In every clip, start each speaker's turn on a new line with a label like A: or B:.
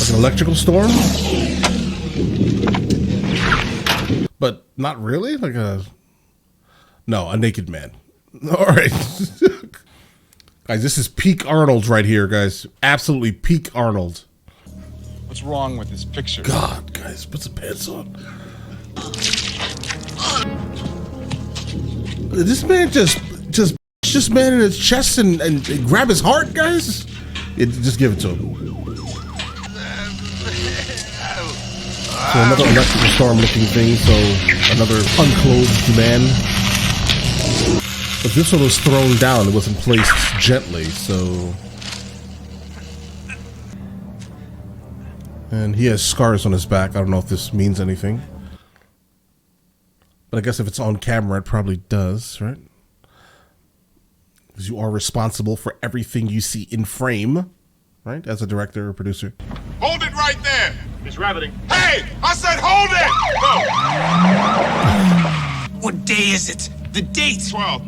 A: Like an electrical storm? But not really? Like a naked man. All right. Guys, this is peak Arnold right here, guys. Absolutely peak Arnold.
B: What's wrong with this picture?
A: God, guys, put some pants on. This man just man in his chest and grab his heart, guys. Just give it to him. So another electrical storm looking thing, so another unclothed man. But this one was thrown down, it wasn't placed gently, so. And he has scars on his back. I don't know if this means anything. But I guess if it's on camera, it probably does, right? Because you are responsible for everything you see in frame, right? As a director or producer.
B: Hold it right there!
C: It's riveting.
B: Hey! I said hold it!
D: No! What day is it? The date?
B: 12th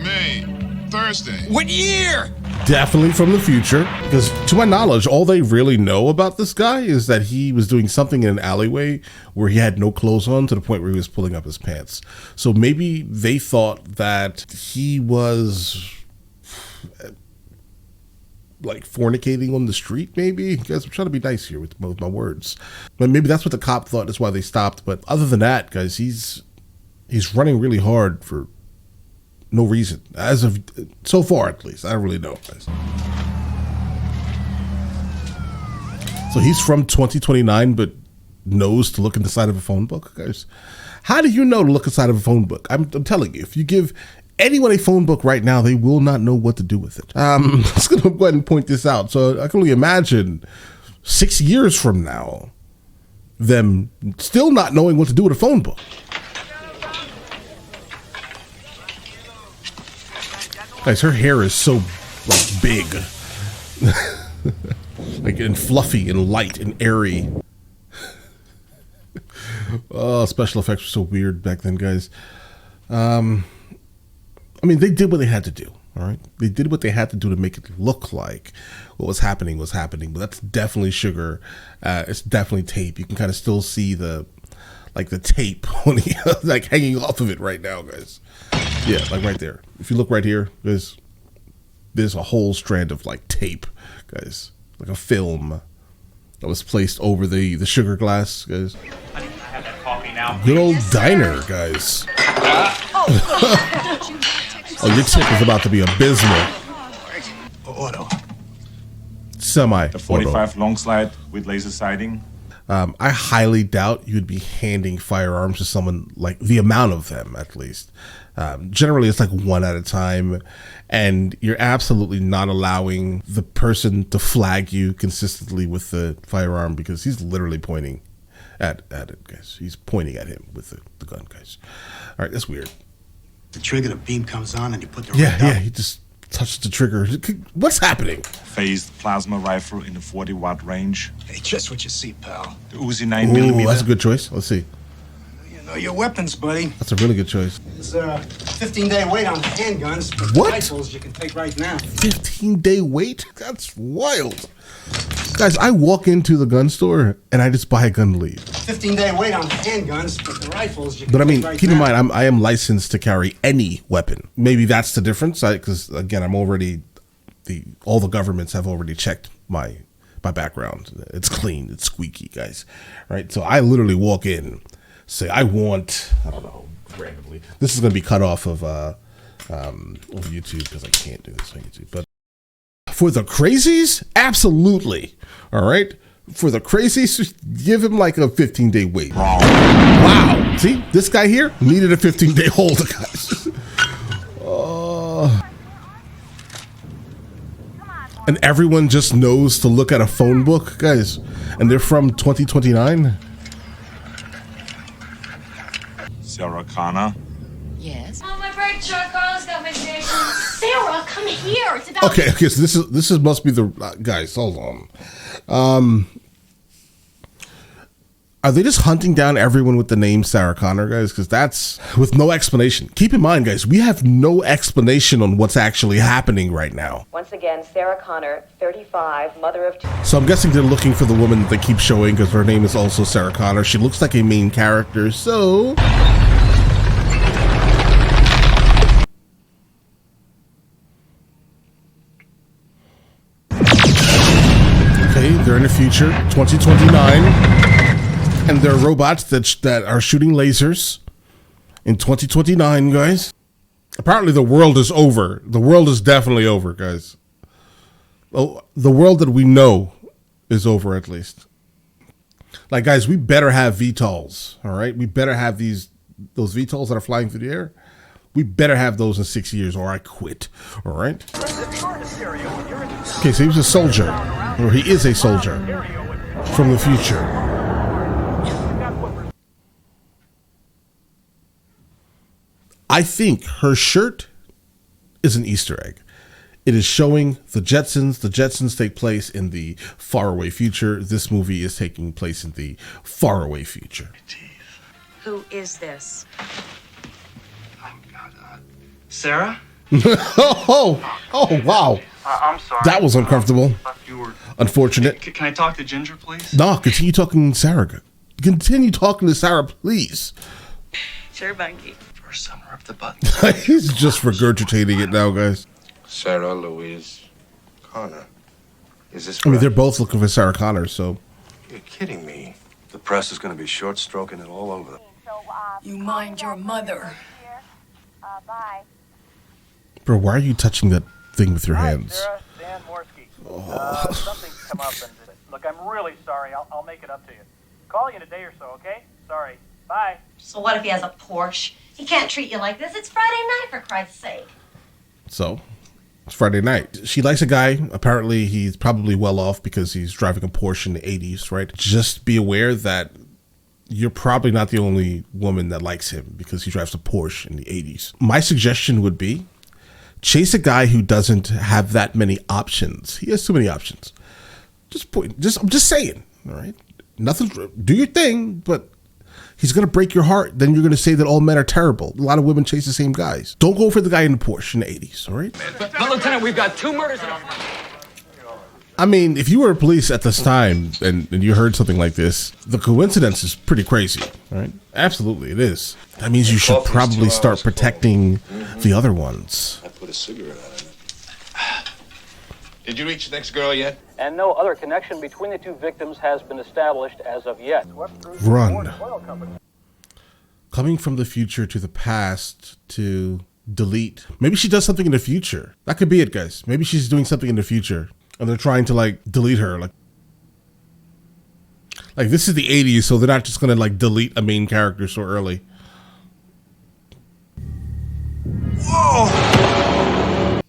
B: May, Thursday.
D: What year?
A: Definitely from the future, because to my knowledge, all they really know about this guy is that he was doing something in an alleyway where he had no clothes on to the point where he was pulling up his pants. So maybe they thought that he was like fornicating on the street, maybe. Guys, I'm trying to be nice here with my words. But maybe that's what the cop thought, that's why they stopped. But other than that, guys, he's running really hard for no reason, as of so far at least. I don't really know, guys. So he's from 2029, but knows to look in the side of a phone book, guys. How do you know to look inside of a phone book? I'm telling you, if you give anyone a phone book right now, they will not know what to do with it. I'm just gonna go ahead and point this out. So I can only imagine 6 years from now, them still not knowing what to do with a phone book. Guys, her hair is so like big, like and fluffy and light and airy. Oh, special effects were so weird back then, guys. I mean, they did what they had to do. All right, they did what they had to do to make it look like what was happening was happening. But that's definitely sugar. It's definitely tape. You can kind of still see the tape on the, like hanging off of it right now, guys. Yeah, like right there. If you look right here, there's a whole strand of like tape, guys, like a film that was placed over the sugar glass, guys.
C: I have that coffee now.
A: Good old diner, guys. Oh, your tip is about to be abysmal.
D: Auto.
A: Semi.
E: The 45 long slide with laser sighting.
A: I highly doubt you'd be handing firearms to someone, like the amount of them at least. Generally, it's like one at a time, and you're absolutely not allowing the person to flag you consistently with the firearm because he's literally pointing at it, guys. He's pointing at him with the gun, guys. All right, that's weird.
F: The trigger, the beam comes on, and you put the
A: yeah, he just touched the trigger. What's happening?
E: Phased plasma rifle in the 40-watt range.
F: Hey, just what you see, pal.
E: The Uzi 9mm.
A: That's a good choice. Let's see.
F: You know your weapons, buddy.
A: That's a really good choice.
F: There's a 15-day wait on handguns, but
A: what?
F: rifles you can take right now.
A: 15-day wait? That's wild. Guys, I walk into the gun store and I just buy a gun to leave.
F: 15-day wait on handguns, but the rifles you can
A: But I mean,
F: take right
A: keep
F: now.
A: in mind, I am licensed to carry any weapon. Maybe that's the difference, because again, I'm already all the governments have already checked my background. It's clean, it's squeaky, guys. Right? So I literally walk in, say I want, I don't know, randomly. This is going to be cut off of YouTube because I can't do this on YouTube. But for the crazies, absolutely. All right. For the crazies, give him like a 15-day wait. Wow. See, this guy here needed a 15-day hold, guys. And everyone just knows to look at a phone book, guys. And they're from 2029.
E: Sarah Connor.
G: Yes.
H: Oh, my brake truck, Carlos got my station. Sarah, come here. It's about.
A: Okay, so this must be the guys. Hold on. Are they just hunting down everyone with the name Sarah Connor, guys? Because that's with no explanation. Keep in mind, guys, we have no explanation on what's actually happening right now.
G: Once again, Sarah Connor, 35, mother of two.
A: So I'm guessing they're looking for the woman that they keep showing because her name is also Sarah Connor. She looks like a main character, so... Okay, they're in the future, 2029. And there are robots that are shooting lasers in 2029, guys. Apparently the world is over. The world is definitely over, guys. Oh, the world that we know is over, at least. Like, guys, we better have VTOLs, all right? We better have those VTOLs that are flying through the air. We better have those in 6 years, or I quit, all right? Okay, so he was a soldier, or he is a soldier from the future. I think her shirt is an Easter egg. It is showing the Jetsons. The Jetsons take place in the faraway future. This movie is taking place in the faraway future.
G: Who is this?
C: Sarah?
A: oh, wow.
C: I'm sorry.
A: That was uncomfortable. Unfortunate.
C: Can I talk to Ginger, please?
A: No, continue talking to Sarah. Continue talking to Sarah, please.
G: Sure, Bunky.
C: First summer up the button.
A: He's just regurgitating it now, guys.
I: Sarah Louise Connor. Is this
A: I mean,
I: right?
A: they're both looking for Sarah Connor, so...
I: You're kidding me. The press is going to be short-stroking it all over.
H: You mind your mother. Bye.
A: Bro, why are you touching that thing with your hands?
C: Sarah, Dan Morsky. Something's come up, and look, I'm really sorry. I'll make it up to you. Call you in a day or so, okay? Sorry. Bye.
H: So what if he has a Porsche? He can't treat you like this. It's Friday night, for Christ's sake.
A: So, it's Friday night. She likes a guy. Apparently, he's probably well off because he's driving a Porsche in the 80s, right? Just be aware that you're probably not the only woman that likes him because he drives a Porsche in the 80s. My suggestion would be chase a guy who doesn't have that many options. He has too many options. I'm just saying, all right? Nothing, do your thing, but he's going to break your heart. Then you're going to say that all men are terrible. A lot of women chase the same guys. Don't go for the guy in the Porsche in the 80s, all right?
C: But Lieutenant, we've got 2 murders in our...
A: I mean, if you were police at this time and you heard something like this, the coincidence is pretty crazy, right? Absolutely, it is. That means you should probably start protecting the other ones.
I: I put a cigarette on it.
B: Did you reach the next girl yet?
C: And no other connection between the 2 victims has been established as of yet.
A: Run. Coming from the future to the past to delete. Maybe she does something in the future. That could be it, guys. Maybe she's doing something in the future and they're trying to like delete her. Like this is the 80s, so they're not just gonna like delete a main character so early. Whoa!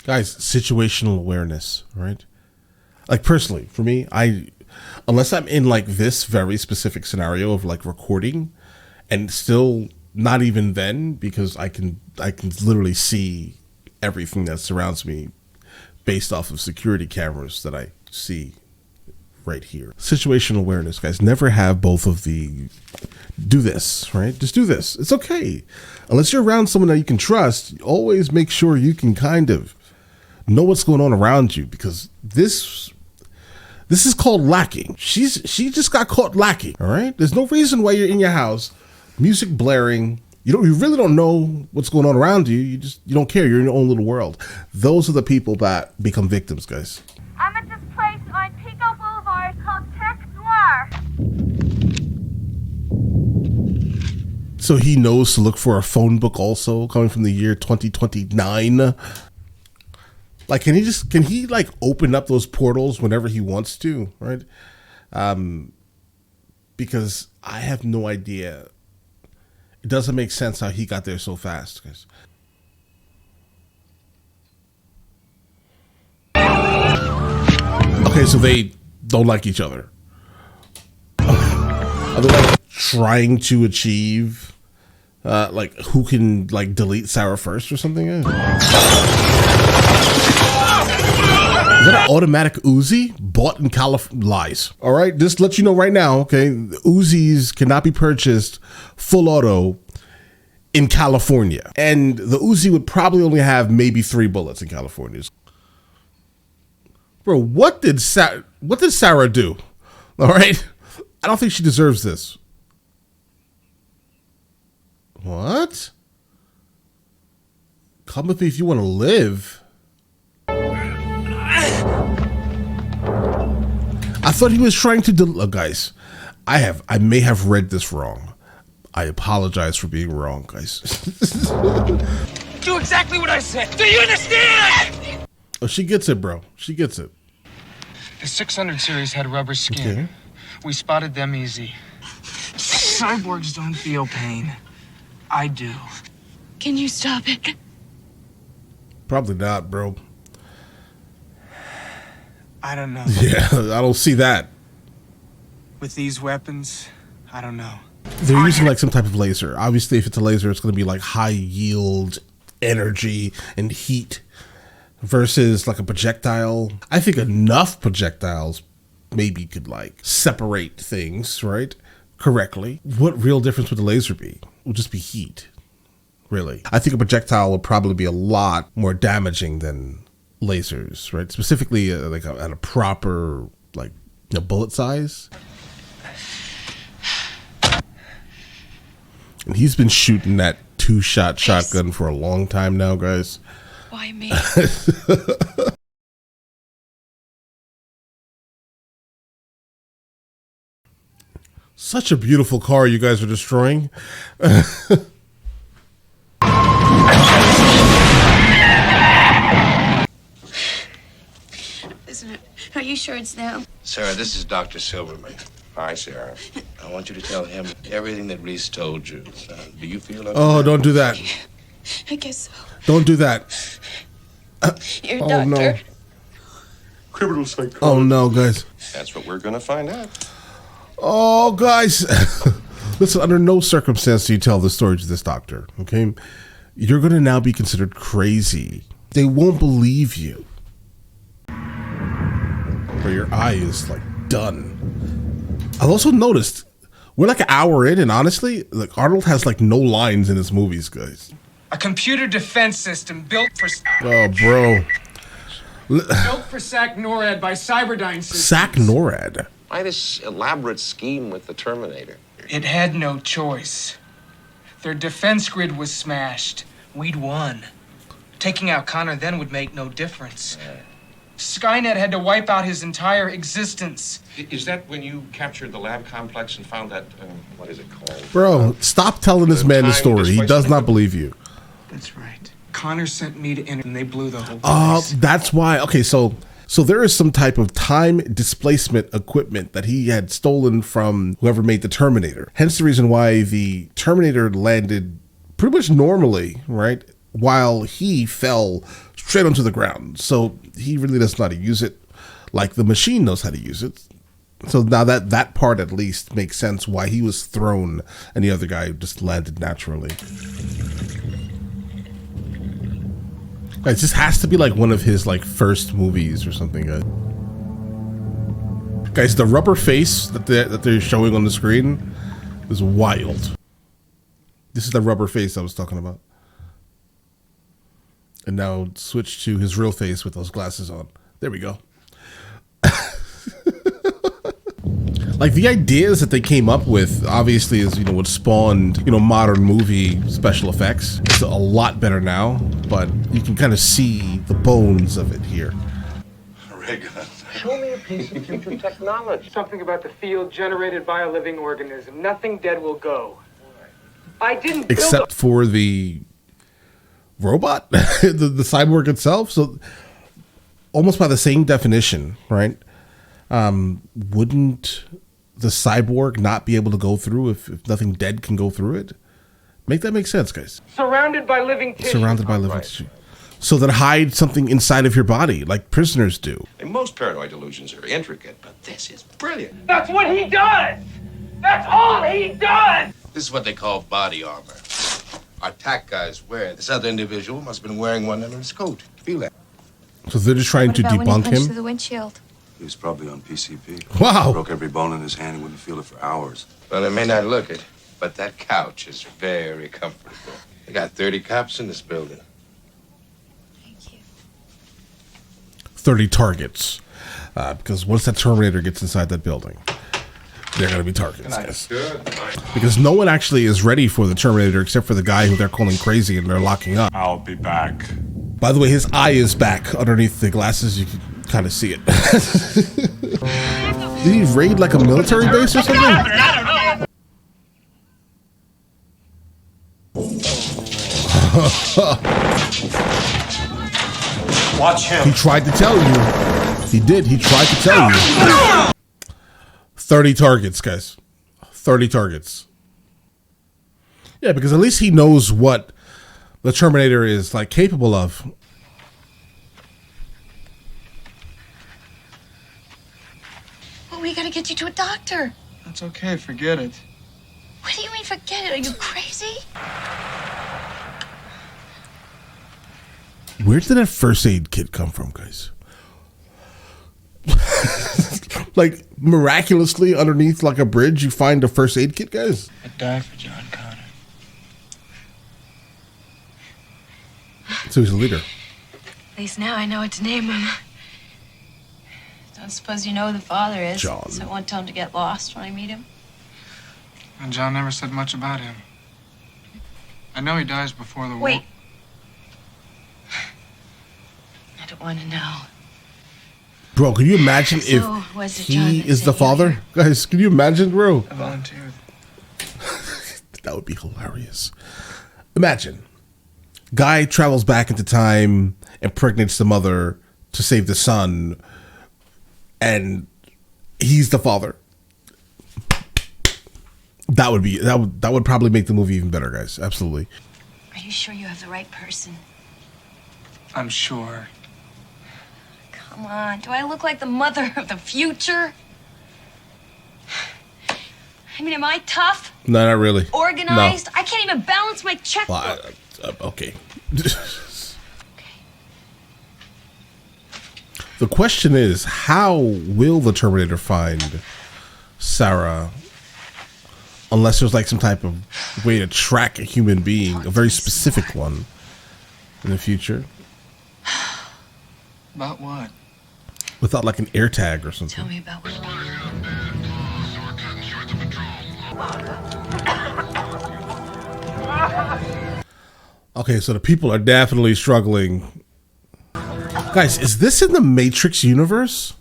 A: Guys, situational awareness, right? Like personally, for me, unless I'm in like this very specific scenario of like recording, and still not even then, because I can literally see everything that surrounds me based off of security cameras that I see right here. Situational awareness, guys. Never have both of the do this, right? Just do this. It's okay. Unless you're around someone that you can trust, always make sure you can kind of know what's going on around you, because this is called lacking. She just got caught lacking, all right? There's no reason why you're in your house, music blaring. You really don't know what's going on around you. You don't care. You're in your own little world. Those are the people that become victims, guys.
H: I'm at this place on Pico Boulevard called Tech Noir.
A: So he knows to look for a phone book also coming from the year 2029. Like, can he like open up those portals whenever he wants to, right? Because I have no idea. It doesn't make sense how he got there so fast, guys. Okay, so they don't like each other. Are they like trying to achieve like who can like delete Sarah first or something? Is that Automatic Uzi bought in California. Lies. All right, just let you know right now. Okay, Uzis cannot be purchased full auto in California, and the Uzi would probably only have maybe 3 bullets in California. Bro, what did Sarah do? All right, I don't think she deserves this. What? Come with me if you want to live. I thought he was trying to guys, I may have read this wrong. I apologize for being wrong, guys.
D: Do exactly what I said. Do you understand?
A: Oh, she gets it, bro. She gets it.
J: The 600 series had rubber skin.
A: Okay.
J: We spotted them easy. Cyborgs don't feel pain. I do.
H: Can you stop it?
A: Probably not, bro.
J: I don't know.
A: Yeah, I don't see that.
J: With these weapons, I don't know.
A: They're using like some type of laser. Obviously, if it's a laser, it's going to be like high yield energy and heat versus like a projectile. I think enough projectiles maybe could like separate things, right? Correctly. What real difference would the laser be? It would just be heat, really. I think a projectile would probably be a lot more damaging than lasers, right? Specifically like at a proper like bullet size. And he's been shooting that 2-shot shotgun for a long time now, guys.
H: Why me?
A: Such a beautiful car you guys are destroying.
H: Isn't it? Are you sure it's them?
B: Sarah, this is Dr. Silverman. Hi, Sarah. I want you to tell him everything that Reese told you. Do you feel okay?
A: Oh, don't do that.
H: I guess so.
A: Don't do that.
H: Your
A: Oh,
H: doctor.
A: no.
I: Criminal psychology.
A: Oh, no, guys.
I: That's what we're gonna find out.
A: Oh, guys. Listen, under no circumstance do you tell this story to this doctor, okay? You're going to now be considered crazy. They won't believe you. Or your eye is, like, done. I've also noticed, we're like an hour in, and honestly, like Arnold has, like, no lines in his movies, guys.
J: A computer defense system built for
A: Oh, bro.
J: built for SAC NORAD by Cyberdyne Systems.
A: SAC NORAD.
B: Why this elaborate scheme with the Terminator?
J: It had no choice. Their defense grid was smashed. We'd won. Taking out Connor then would make no difference. Skynet had to wipe out his entire existence.
B: Is that when you captured the lab complex and found that, what is it called?
A: Bro, stop telling this man the story. He does not believe you.
J: That's right. Connor sent me to enter and they blew the whole place.
A: That's why. Okay, so there is some type of time displacement equipment that he had stolen from whoever made the Terminator. Hence the reason why the Terminator landed pretty much normally, right? While he fell straight onto the ground. So he really doesn't know how to use it like the machine knows how to use it. So now that part at least makes sense why he was thrown and the other guy just landed naturally. Guys, this has to be like one of his like first movies or something. Guys, the rubber face that they're showing on the screen is wild. This is the rubber face I was talking about. And now switch to his real face with those glasses on. There we go. Like the ideas that they came up with, obviously, is what spawned modern movie special effects. It's a lot better now, but you can kind of see the bones of it here.
B: Show me a piece of future technology.
J: Something about the field generated by a living organism. Nothing dead will go. I didn't build
A: Except for the robot, the cyborg itself. So almost by the same definition, right? Wouldn't the cyborg not be able to go through if nothing dead can go through it? Make that make sense, guys.
J: surrounded by living tissue.
A: Surrounded by living tissue. So that hide something inside of your body, like prisoners do.
B: And most paranoid delusions are intricate, but this is brilliant.
C: That's what he does! That's all he does!
B: This is what they call body armor. Our TAC guys wear it. This other individual must have been wearing one under his coat. Feel that.
A: So they're just trying to debunk
H: Through
A: him.
H: the windshield.
I: He was probably on PCP.
A: Wow.
I: Broke every bone in his hand and wouldn't feel it for hours.
B: Well, it may not look it, but that couch is very comfortable. They got 30 cops in this building.
H: Thank you.
A: 30 targets. Because once that Terminator gets inside that building, they're going to be targets. Guys. Because no one actually is ready for the Terminator except for the guy who they're calling crazy and they're locking up.
E: I'll be back.
A: By the way, his eye is back underneath the glasses. You can kind of see it. Did he raid like a military base or something?
F: Watch him.
A: He tried to tell you. He did. He tried to tell you. 30 targets, guys. 30 targets. Yeah, because at least he knows what the Terminator is like capable of.
H: Well, we gotta get you to a doctor.
J: That's okay, forget it.
H: What do you mean forget it? Are you crazy?
A: Where did that first aid kit come from, guys? Like miraculously underneath like a bridge, you find a first aid kit, guys?
J: I'd die for John Connor.
A: So he's a leader.
H: At least now I know what to name him. Don't suppose you know who the father is.
A: John.
H: So I won't tell him to get lost when I meet him.
J: And John never said much about him. I know he dies before the war.
H: Wait. I don't want to know.
A: Bro, can you imagine
H: So,
A: if
H: was it John
A: he
H: that
A: is the
H: sent you
A: father?
H: here?
A: Guys, can you imagine, bro?
J: I volunteered.
A: That would be hilarious. Imagine. Guy travels back into time, impregnates the mother to save the son, and he's the father. That would probably make the movie even better, guys. Absolutely.
H: Are you sure you have the right person?
J: I'm sure.
H: Come on. Do I look like the mother of the future? I mean, am I tough?
A: No, not really.
H: Organized?
A: No.
H: I can't even balance my checkbook.
A: Well, okay. The question is, how will the Terminator find Sarah unless there's like some type of way to track a human being, a very specific one in the future?
J: About what?
A: Without like an air tag or something.
H: Tell me about what.
A: Okay, so the people are definitely struggling. Guys, is this in the Matrix universe?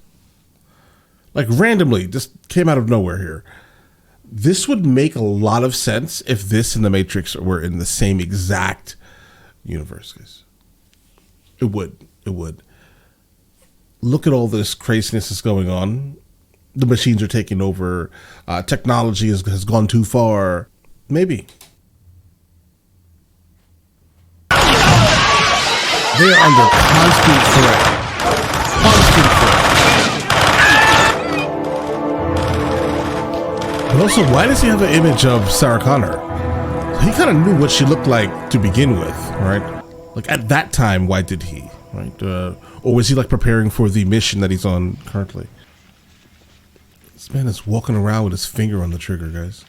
A: Like randomly, just came out of nowhere here. This would make a lot of sense if this and the Matrix were in the same exact universe, guys. It would. It would. Look at all this craziness that's going on. The machines are taking over. Technology has gone too far. Maybe. They are under constant threat. Constant threat. But also, why does he have an image of Sarah Connor? He kind of knew what she looked like to begin with, right? Like at that time, why did he, right? Or was he like preparing for the mission that he's on currently? This man is walking around with his finger on the trigger, guys.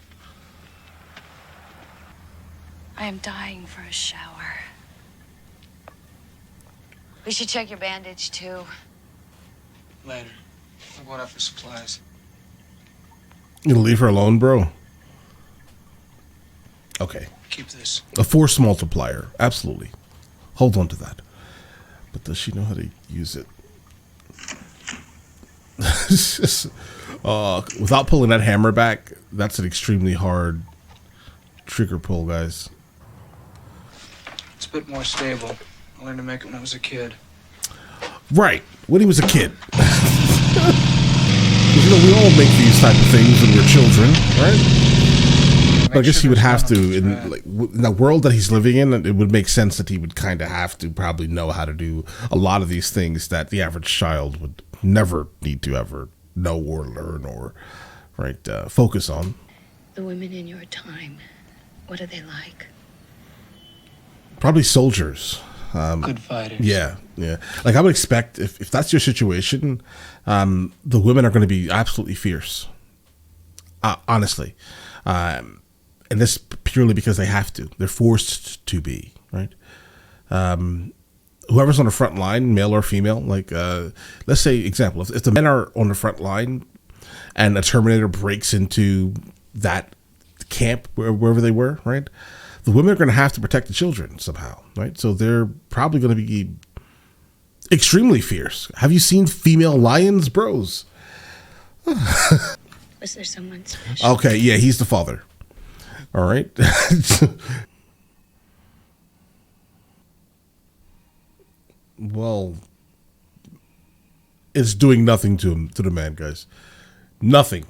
H: I am dying for a shower. We should check your bandage, too.
J: Later. I'm going out for supplies.
A: You gonna leave her alone, bro? Okay.
J: Keep this.
A: A force multiplier. Absolutely. Hold on to that. But does she know how to use it? It's just, without pulling that hammer back, that's an extremely hard trigger pull, guys.
J: It's a bit more stable. I learned to make it when I was a kid.
A: Right. When he was a kid. You know, we all make these type of things when we're children, right? But I guess he would have to, in the world that he's living in, it would make sense that he would kind of have to probably know how to do a lot of these things that the average child would never need to ever know or learn or, right, focus on.
H: The women in your time, what are they like?
A: Probably soldiers.
J: Good fighters.
A: Yeah, yeah. Like I would expect if that's your situation, the women are going to be absolutely fierce. Honestly, and this purely because they have to. They're forced to be, right? Whoever's on the front line, male or female, like let's say, example, if the men are on the front line and a Terminator breaks into that camp wherever they were, right? The women are going to have to protect the children somehow, right? So they're probably going to be extremely fierce. Have you seen female lions, bros?
H: Was there someone special?
A: Okay, yeah, he's the father. All right. Well, it's doing nothing to him, to the man, guys. Nothing.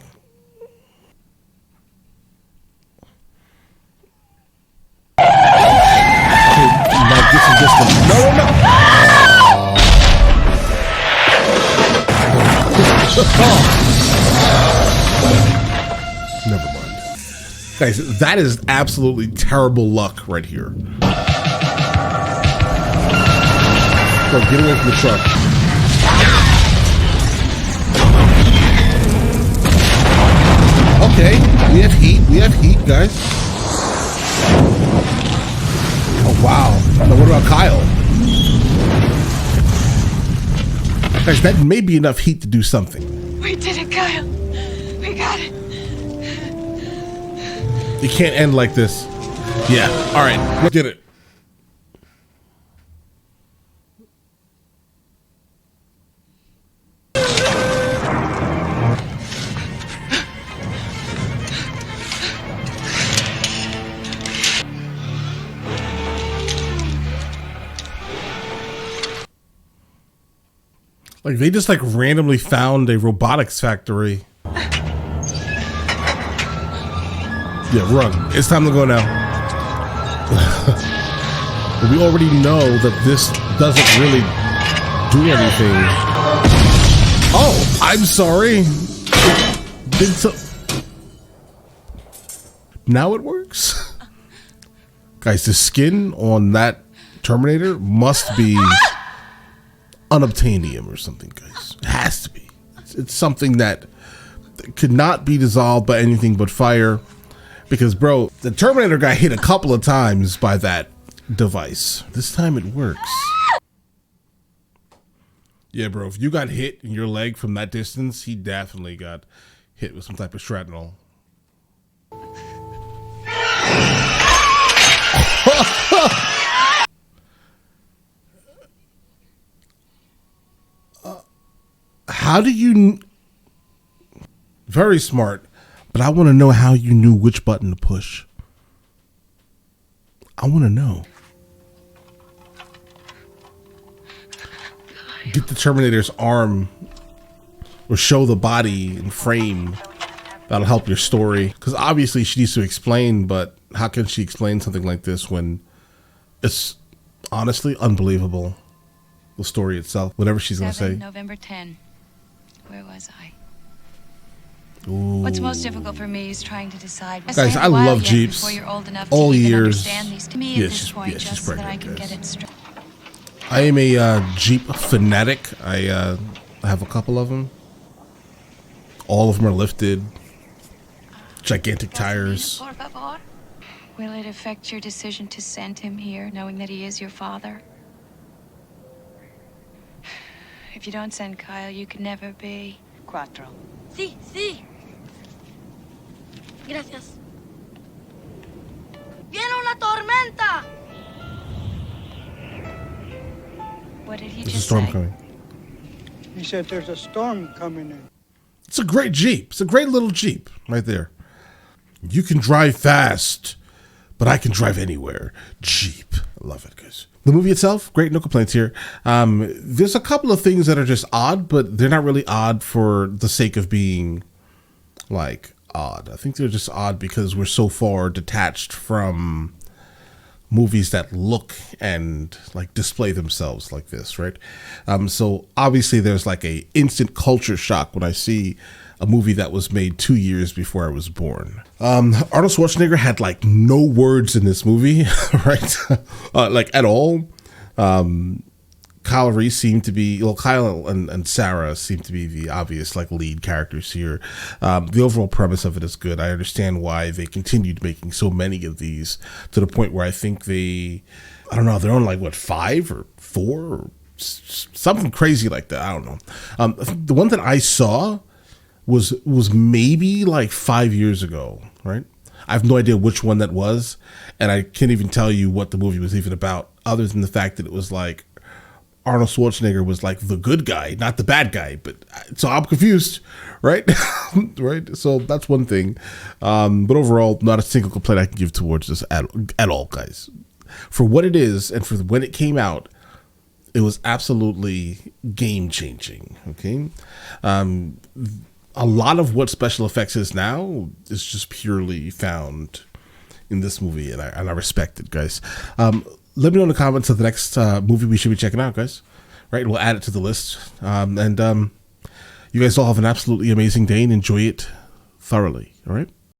A: Now this is just a, no. Never mind. Guys, that is absolutely terrible luck right here. So get away from the truck. Okay, we have heat, guys. Oh wow. Now what about Kyle? Guys, that may be enough heat to do something.
H: We did it, Kyle. We got it.
A: You can't end like this. Yeah. All right. Look at it. Like they just like randomly found a robotics factory. Yeah, run. It's time to go now. But we already know that this doesn't really do anything. Oh, I'm sorry. Did so. Now it works. Guys, the skin on that Terminator must be unobtainium or something, guys. It has to be. It's something that could not be dissolved by anything but fire. Because, bro, the Terminator got hit a couple of times by that device. This time it works. Yeah, bro, if you got hit in your leg from that distance, he definitely got hit with some type of shrapnel. How do you... Very smart. But I want to know how you knew which button to push. I want to know. Get the Terminator's arm or show the body in frame. That'll help your story. Because obviously she needs to explain, but how can she explain something like this when it's honestly unbelievable? The story itself, whatever she's going to say.
H: November 10. Where was I?
A: Ooh.
H: What's most difficult for me is trying to decide.
A: Guys, I love Jeeps. All years.
H: To me
A: Yeah,
H: at this point,
A: she's
H: just so that
A: pregnant,
H: I can
A: guys.
H: get it straight.
A: I am a Jeep fanatic. I have a couple of them. All of them are lifted. Gigantic tires.
H: Will it affect your decision to send him here, knowing that he is your father? If you don't send Kyle, you can never be.
G: Cuatro.
K: Sí, sí. Gracias. ¡Viene una tormenta!
H: What did he
A: There's a
H: just
A: storm
H: say?
A: coming.
F: He said there's a storm coming in.
A: It's a great Jeep. It's a great little Jeep right there. You can drive fast, but I can drive anywhere. Jeep. I love it, guys. The movie itself, great, no complaints here. There's a couple of things that are just odd, but they're not really odd for the sake of being, like, odd. I think they're just odd because we're so far detached from movies that look and, like, display themselves like this, right? So, obviously, there's, like, a instant culture shock when I see a movie that was made 2 years before I was born. Arnold Schwarzenegger had like no words in this movie, right? Like at all. Kyle Reese seemed to be, well, Kyle and Sarah seem to be the obvious like lead characters here. The overall premise of it is good. I understand why they continued making so many of these to the point where I think I don't know, they're on like what, 5 or 4 or something crazy like that. I don't know. The one that I saw was maybe like 5 years ago, right? I have no idea which one that was, and I can't even tell you what the movie was even about, other than the fact that it was like Arnold Schwarzenegger was like the good guy, not the bad guy. But so I'm confused, right? Right. So that's one thing. But overall, not a single complaint I can give towards this at all, guys. For what it is, and for when it came out, it was absolutely game changing. Okay. A lot of what special effects is now is just purely found in this movie, and I respect it, guys. Let me know in the comments of the next movie we should be checking out, guys. Right, we'll add it to the list. And you guys all have an absolutely amazing day and enjoy it thoroughly. All right.